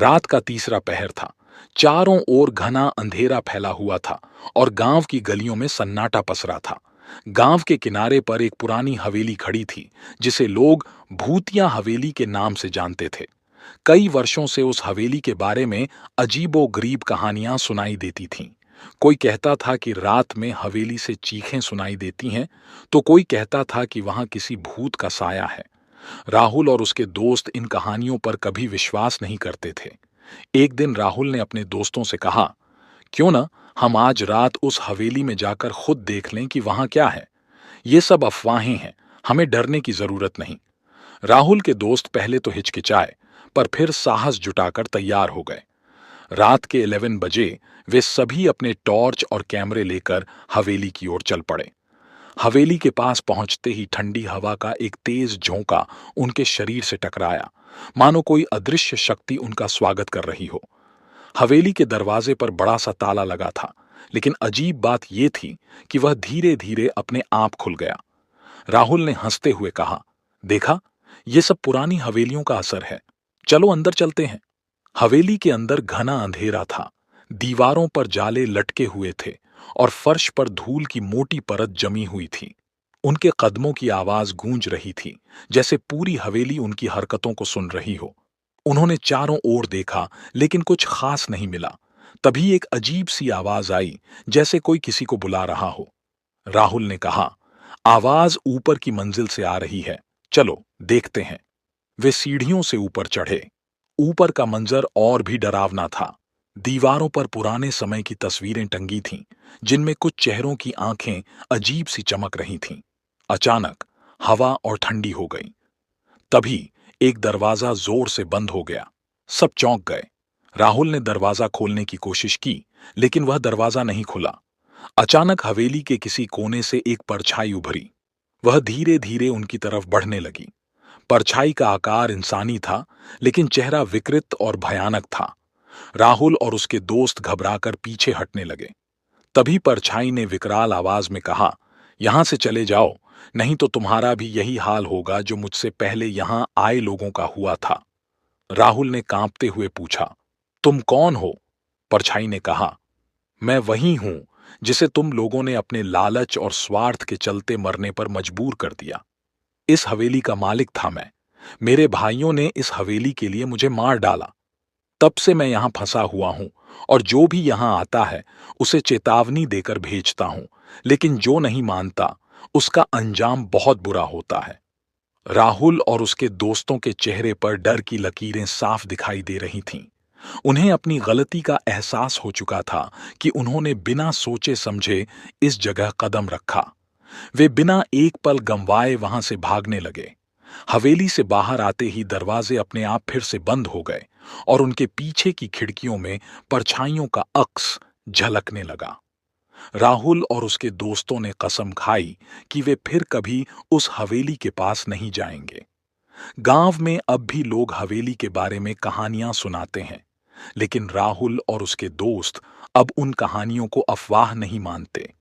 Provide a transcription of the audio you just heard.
रात का तीसरा पहर था। चारों ओर घना अंधेरा फैला हुआ था और गांव की गलियों में सन्नाटा पसरा था। गांव के किनारे पर एक पुरानी हवेली खड़ी थी, जिसे लोग भूतिया हवेली के नाम से जानते थे। कई वर्षों से उस हवेली के बारे में अजीबो-गरीब कहानियां सुनाई देती थीं। कोई कहता था कि रात में हवेली से चीखें सुनाई देती हैं, तो कोई कहता था कि वहां किसी भूत का साया है। राहुल और उसके दोस्त इन कहानियों पर कभी विश्वास नहीं करते थे। एक दिन राहुल ने अपने दोस्तों से कहा, क्यों ना हम आज रात उस हवेली में जाकर खुद देख लें कि वहां क्या है। ये सब अफवाहें हैं, हमें डरने की जरूरत नहीं। राहुल के दोस्त पहले तो हिचकिचाए, पर फिर साहस जुटाकर तैयार हो गए। रात के 11 बजे वे सभी अपने टॉर्च और कैमरे लेकर हवेली की ओर चल पड़े। हवेली के पास पहुंचते ही ठंडी हवा का एक तेज झोंका उनके शरीर से टकराया, मानो कोई अदृश्य शक्ति उनका स्वागत कर रही हो। हवेली के दरवाजे पर बड़ा सा ताला लगा था, लेकिन अजीब बात यह थी कि वह धीरे धीरे अपने आप खुल गया। राहुल ने हंसते हुए कहा, देखा, ये सब पुरानी हवेलियों का असर है। चलो अंदर चलते हैं। हवेली के अंदर घना अंधेरा था। दीवारों पर जाले लटके हुए थे और फर्श पर धूल की मोटी परत जमी हुई थी। उनके कदमों की आवाज गूंज रही थी, जैसे पूरी हवेली उनकी हरकतों को सुन रही हो। उन्होंने चारों ओर देखा, लेकिन कुछ खास नहीं मिला। तभी एक अजीब सी आवाज आई, जैसे कोई किसी को बुला रहा हो। राहुल ने कहा, आवाज ऊपर की मंजिल से आ रही है, चलो देखते हैं। वे सीढ़ियों से ऊपर चढ़े। ऊपर का मंजर और भी डरावना था। दीवारों पर पुराने समय की तस्वीरें टंगी थीं, जिनमें कुछ चेहरों की आंखें अजीब सी चमक रही थीं। अचानक हवा और ठंडी हो गई। तभी एक दरवाजा जोर से बंद हो गया। सब चौंक गए। राहुल ने दरवाजा खोलने की कोशिश की, लेकिन वह दरवाजा नहीं खुला। अचानक हवेली के किसी कोने से एक परछाई उभरी। वह धीरे धीरे उनकी तरफ बढ़ने लगी। परछाई का आकार इंसानी था, लेकिन चेहरा विकृत और भयानक था। राहुल और उसके दोस्त घबराकर पीछे हटने लगे। तभी परछाई ने विकराल आवाज में कहा, यहां से चले जाओ, नहीं तो तुम्हारा भी यही हाल होगा जो मुझसे पहले यहां आए लोगों का हुआ था। राहुल ने कांपते हुए पूछा, तुम कौन हो? परछाई ने कहा, मैं वही हूं जिसे तुम लोगों ने अपने लालच और स्वार्थ के चलते मरने पर मजबूर कर दिया। इस हवेली का मालिक था मैं। मेरे भाइयों ने इस हवेली के लिए मुझे मार डाला। तब से मैं यहां फंसा हुआ हूं, और जो भी यहां आता है उसे चेतावनी देकर भेजता हूं, लेकिन जो नहीं मानता उसका अंजाम बहुत बुरा होता है। राहुल और उसके दोस्तों के चेहरे पर डर की लकीरें साफ दिखाई दे रही थीं। उन्हें अपनी गलती का एहसास हो चुका था कि उन्होंने बिना सोचे समझे इस जगह कदम रखा। वे बिना एक पल गंवाए वहां से भागने लगे। हवेली से बाहर आते ही दरवाजे अपने आप फिर से बंद हो गए और उनके पीछे की खिड़कियों में परछाइयों का अक्स झलकने लगा। राहुल और उसके दोस्तों ने कसम खाई कि वे फिर कभी उस हवेली के पास नहीं जाएंगे। गांव में अब भी लोग हवेली के बारे में कहानियां सुनाते हैं, लेकिन राहुल और उसके दोस्त अब उन कहानियों को अफवाह नहीं मानते।